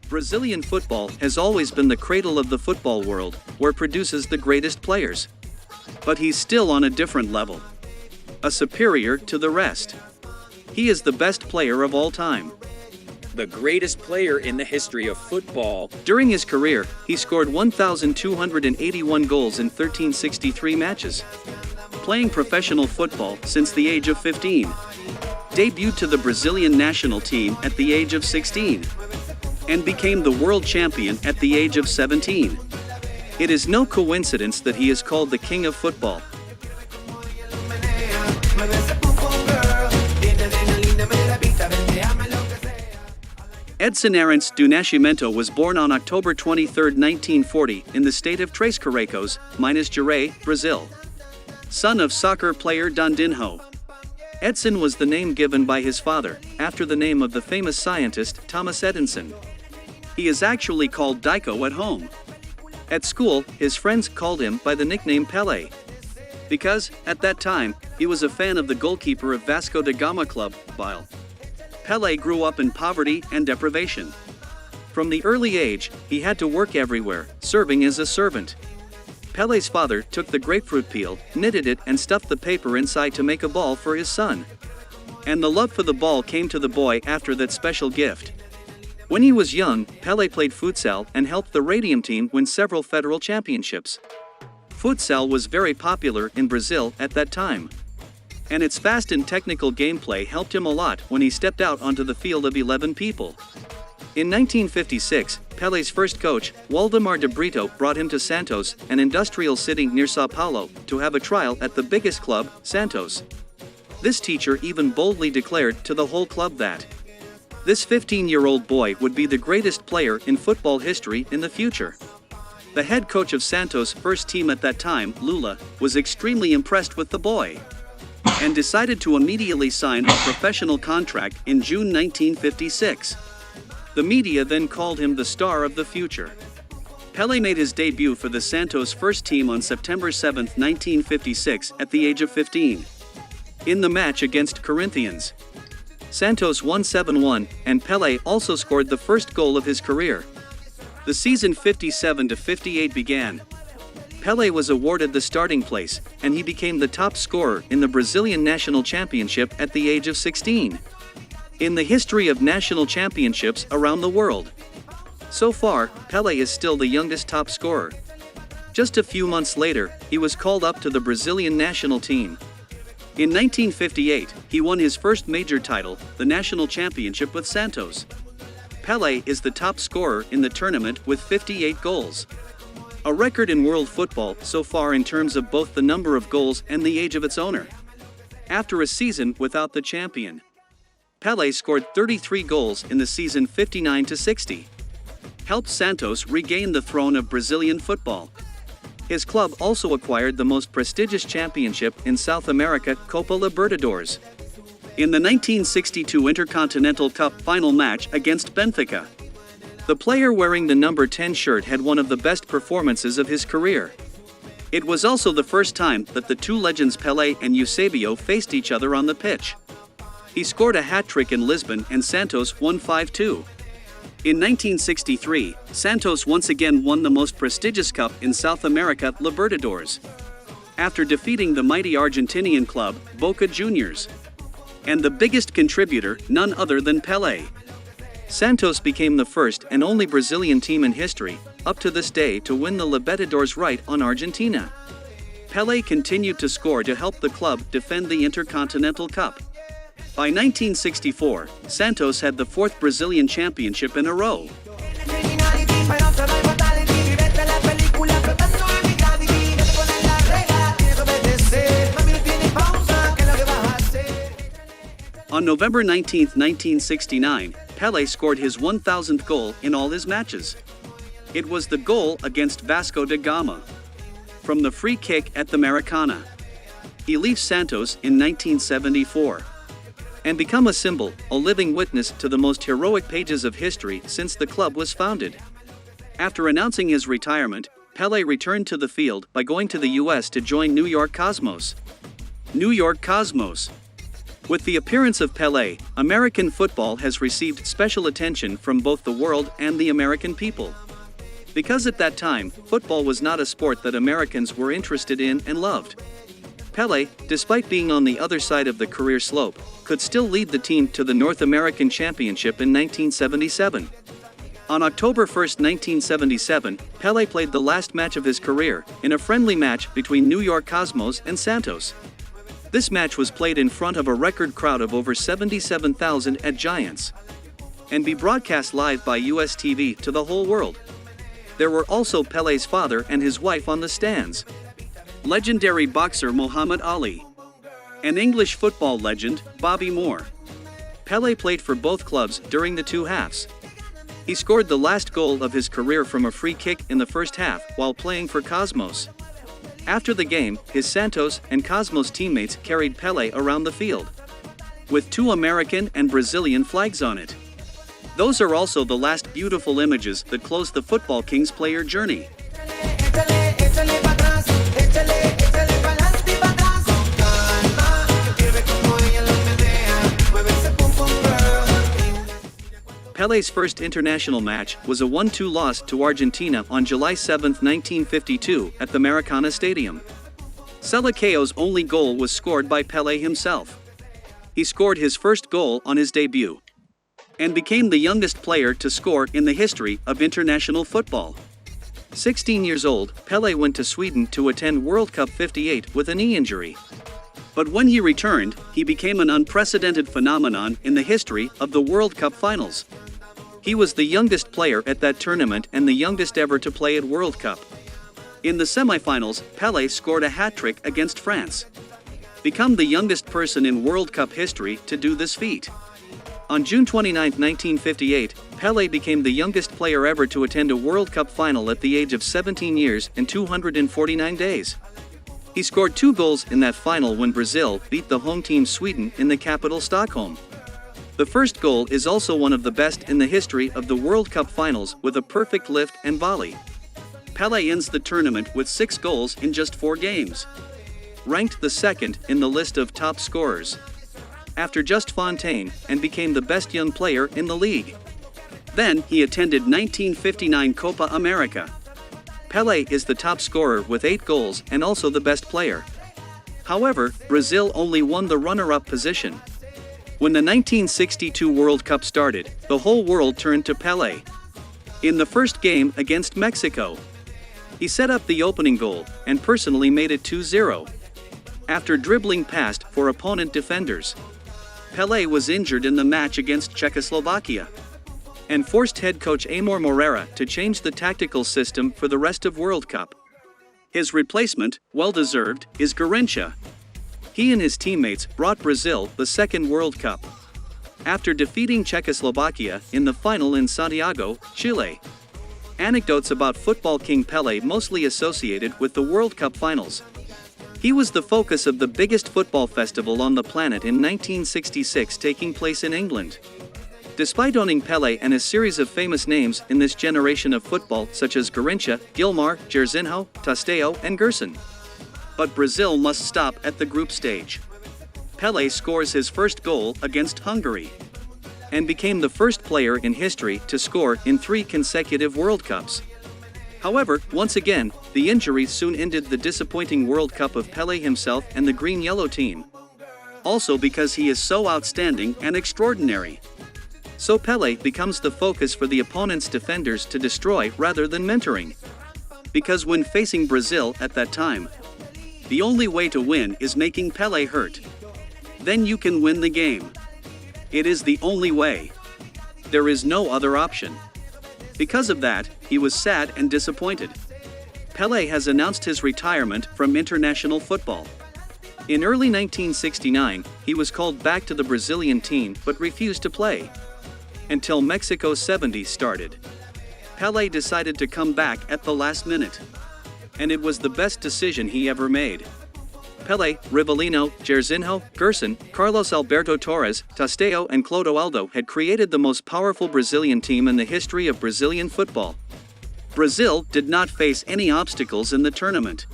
Brazilian football has always been the cradle of the football world, where produces the greatest players. But he's still on a different level. A superior to the rest. He is the best player of all time. The greatest player in the history of football. During his career, he scored 1,281 goals in 1,363 matches. Playing professional football since the age of 15. Debuted to the Brazilian national team at the age of 16. And became the world champion at the age of 17. It is no coincidence that he is called the King of Football. Edson Arantes do Nascimento was born on October 23, 1940, in the state of Três Corações, Minas Gerais, Brazil. Son of soccer player Dondinho. Edson was the name given by his father, after the name of the famous scientist Thomas Edison. He is actually called Dico at home. At school, his friends called him by the nickname Pelé. Because, at that time, he was a fan of the goalkeeper of Vasco da Gama club, Bile. Pelé grew up in poverty and deprivation. From the early age, he had to work everywhere, serving as a servant. Pelé's father took the grapefruit peel, knitted it and stuffed the paper inside to make a ball for his son. And the love for the ball came to the boy after that special gift. When he was young, Pelé played futsal and helped the Radium team win several federal championships. Futsal was very popular in Brazil at that time. And its fast and technical gameplay helped him a lot when he stepped out onto the field of 11 people. In 1956, Pelé's first coach, Waldemar de Brito, brought him to Santos, an industrial city near São Paulo, to have a trial at the biggest club, Santos. This teacher even boldly declared to the whole club that this 15-year-old boy would be the greatest player in football history in the future. The head coach of Santos' first team at that time, Lula, was extremely impressed with the boy and decided to immediately sign a professional contract in June 1956. The media then called him the star of the future. Pelé made his debut for the Santos first team on September 7, 1956, at the age of 15. In the match against Corinthians, Santos won 7-1, and Pelé also scored the first goal of his career. The season 57-58 began. Pelé was awarded the starting place, and he became the top scorer in the Brazilian national championship at the age of 16. In the history of national championships around the world. So far, Pelé is still the youngest top scorer. Just a few months later, he was called up to the Brazilian national team. In 1958, he won his first major title, the national championship with Santos. Pelé is the top scorer in the tournament with 58 goals. A record in world football so far in terms of both the number of goals and the age of its owner. After a season without the champion, Pelé scored 33 goals in the season 59-60. Helped Santos regain the throne of Brazilian football. His club also acquired the most prestigious championship in South America, Copa Libertadores. In the 1962 Intercontinental Cup final match against Benfica, the player wearing the number 10 shirt had one of the best performances of his career. It was also the first time that the two legends Pelé and Eusebio faced each other on the pitch. He scored a hat-trick in Lisbon and Santos won 5-2. In 1963, Santos once again won the most prestigious cup in South America, Libertadores, after defeating the mighty Argentinian club, Boca Juniors. And the biggest contributor, none other than Pelé. Santos became the first and only Brazilian team in history, up to this day, to win the Libertadores right on Argentina. Pelé continued to score to help the club defend the Intercontinental Cup. By 1964, Santos had the fourth Brazilian championship in a row. On November 19, 1969, Pelé scored his 1,000th goal in all his matches. It was the goal against Vasco da Gama, from the free kick at the Maracana. He leaves Santos in 1974. And become a symbol, a living witness to the most heroic pages of history since the club was founded. After announcing his retirement, Pelé returned to the field by going to the US to join New York Cosmos. New York Cosmos. With the appearance of Pelé, American football has received special attention from both the world and the American people. Because at that time, football was not a sport that Americans were interested in and loved. Pelé, despite being on the other side of the career slope, could still lead the team to the North American Championship in 1977. On October 1, 1977, Pelé played the last match of his career, in a friendly match between New York Cosmos and Santos. This match was played in front of a record crowd of over 77,000 at Giants, and be broadcast live by US TV to the whole world. There were also Pelé's father and his wife on the stands. Legendary boxer Muhammad Ali. An English football legend, Bobby Moore. Pelé played for both clubs during the two halves. He scored the last goal of his career from a free kick in the first half while playing for Cosmos. After the game, his Santos and Cosmos teammates carried Pelé around the field, with two American and Brazilian flags on it. Those are also the last beautiful images that close the Football Kings player journey. Pelé's first international match was a 1-2 loss to Argentina on July 7, 1952, at the Maracana Stadium. Selecao's only goal was scored by Pelé himself. He scored his first goal on his debut, and became the youngest player to score in the history of international football. 16 years old, Pelé went to Sweden to attend World Cup '58 with a knee injury. But when he returned, he became an unprecedented phenomenon in the history of the World Cup finals. He was the youngest player at that tournament and the youngest ever to play at World Cup. In the semifinals, Pelé scored a hat-trick against France, become the youngest person in World Cup history to do this feat. On June 29, 1958, Pelé became the youngest player ever to attend a World Cup final at the age of 17 years and 249 days. He scored 2 goals in that final when Brazil beat the home team Sweden in the capital Stockholm. The first goal is also one of the best in the history of the World Cup finals with a perfect lift and volley. Pelé ends the tournament with 6 goals in just 4 games, ranked the second in the list of top scorers, after just Fontaine, and became the best young player in the league. Then he attended 1959 Copa America. Pelé is the top scorer with 8 goals and also the best player. However, Brazil only won the runner-up position. When the 1962 World Cup started, the whole world turned to Pelé. In the first game against Mexico, he set up the opening goal and personally made it 2-0. After dribbling past 4 opponent defenders, Pelé was injured in the match against Czechoslovakia, and forced head coach Amor Moreira to change the tactical system for the rest of World Cup. His replacement, well-deserved, is Garrincha. He and his teammates brought Brazil the second World Cup, after defeating Czechoslovakia in the final in Santiago, Chile. Anecdotes about football king Pelé mostly associated with the World Cup finals. He was the focus of the biggest football festival on the planet in 1966 taking place in England. Despite owning Pelé and a series of famous names in this generation of football such as Garrincha, Gilmar, Jairzinho, Tostao, and Gerson. But Brazil must stop at the group stage. Pelé scores his first goal against Hungary, and became the first player in history to score in 3 consecutive World Cups. However, once again, the injuries soon ended the disappointing World Cup of Pelé himself and the green-yellow team. Also because he is so outstanding and extraordinary. So Pelé becomes the focus for the opponent's defenders to destroy rather than mentoring. Because when facing Brazil at that time, the only way to win is making Pelé hurt. Then you can win the game. It is the only way. There is no other option. Because of that, he was sad and disappointed. Pelé has announced his retirement from international football. In early 1969, he was called back to the Brazilian team but refused to play until Mexico '70 started. Pelé decided to come back at the last minute, and it was the best decision he ever made. Pelé, Rivellino, Jairzinho, Gerson, Carlos Alberto Torres, Tostao, and Clodoaldo had created the most powerful Brazilian team in the history of Brazilian football. Brazil did not face any obstacles in the tournament.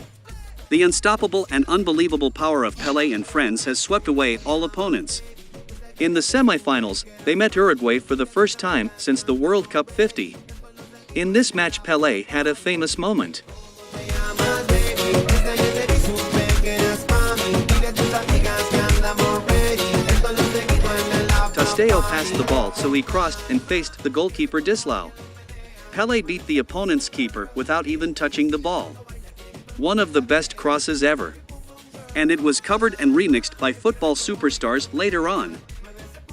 The unstoppable and unbelievable power of Pelé and friends has swept away all opponents. In the semifinals, they met Uruguay for the first time since the World Cup '50. In this match, Pelé had a famous moment. Tosteo passed the ball so he crossed and faced the goalkeeper Dislao. Pelé beat the opponent's keeper without even touching the ball. One of the best crosses ever. And it was covered and remixed by football superstars later on.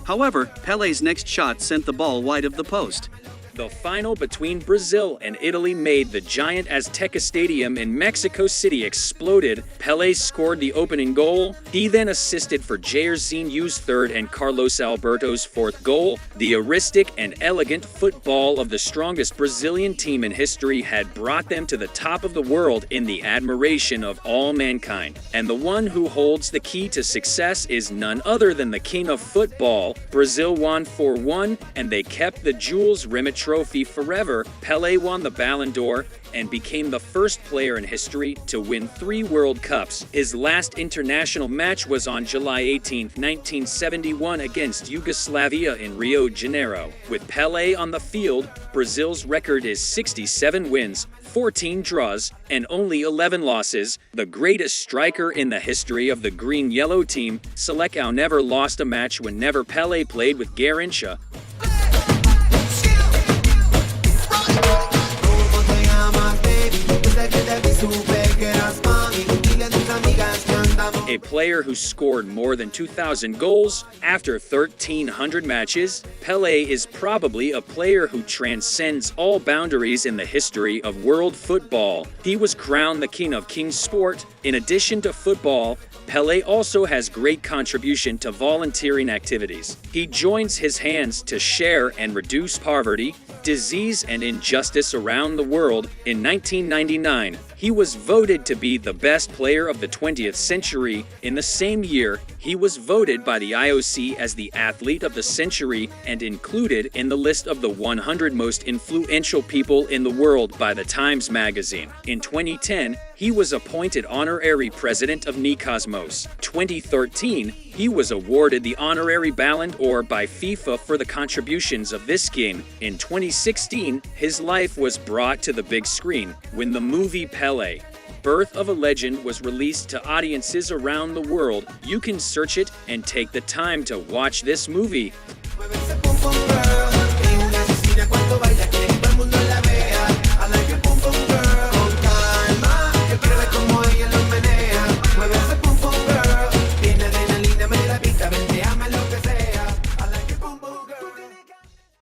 However, Pelé's next shot sent the ball wide of the post. The final between Brazil and Italy made the giant Azteca Stadium in Mexico City exploded. Pelé scored the opening goal. He then assisted for Jairzinho's third and Carlos Alberto's fourth goal. The heuristic and elegant football of the strongest Brazilian team in history had brought them to the top of the world in the admiration of all mankind. And the one who holds the key to success is none other than the king of football. Brazil won 4-1, and they kept the Jules Rimet trophy forever. Pelé won the Ballon d'Or and became the first player in history to win 3 World Cups. His last international match was on July 18, 1971 against Yugoslavia in Rio de Janeiro. With Pelé on the field, Brazil's record is 67 wins, 14 draws, and only 11 losses. The greatest striker in the history of the green-yellow team, Selecao never lost a match whenever Pelé played with Garrincha. A player who scored more than 2,000 goals after 1,300 matches, Pelé is probably a player who transcends all boundaries in the history of world football. He was crowned the king of King's sport. In addition to football, Pelé also has great contribution to volunteering activities. He joins his hands to share and reduce poverty, disease, and injustice around the world. In 1999, he was voted to be the best player of the 20th century. In the same year, he was voted by the IOC as the athlete of the century and included in the list of the 100 most influential people in the world by the Times magazine. In 2010, he was appointed honorary president of Nicosmos. 2013, he was awarded the honorary Ballon d'Or by FIFA for the contributions of this game. In 2016, his life was brought to the big screen when the movie Pelé, Birth of a Legend was released to audiences around the world. You can search it and take the time to watch this movie.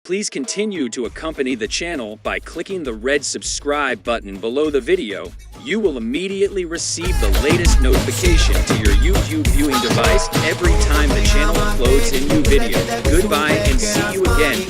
Please continue to accompany the channel by clicking the red subscribe button below the video. You will immediately receive the latest notification to your YouTube viewing device every time the channel uploads a new video. Goodbye and see you again.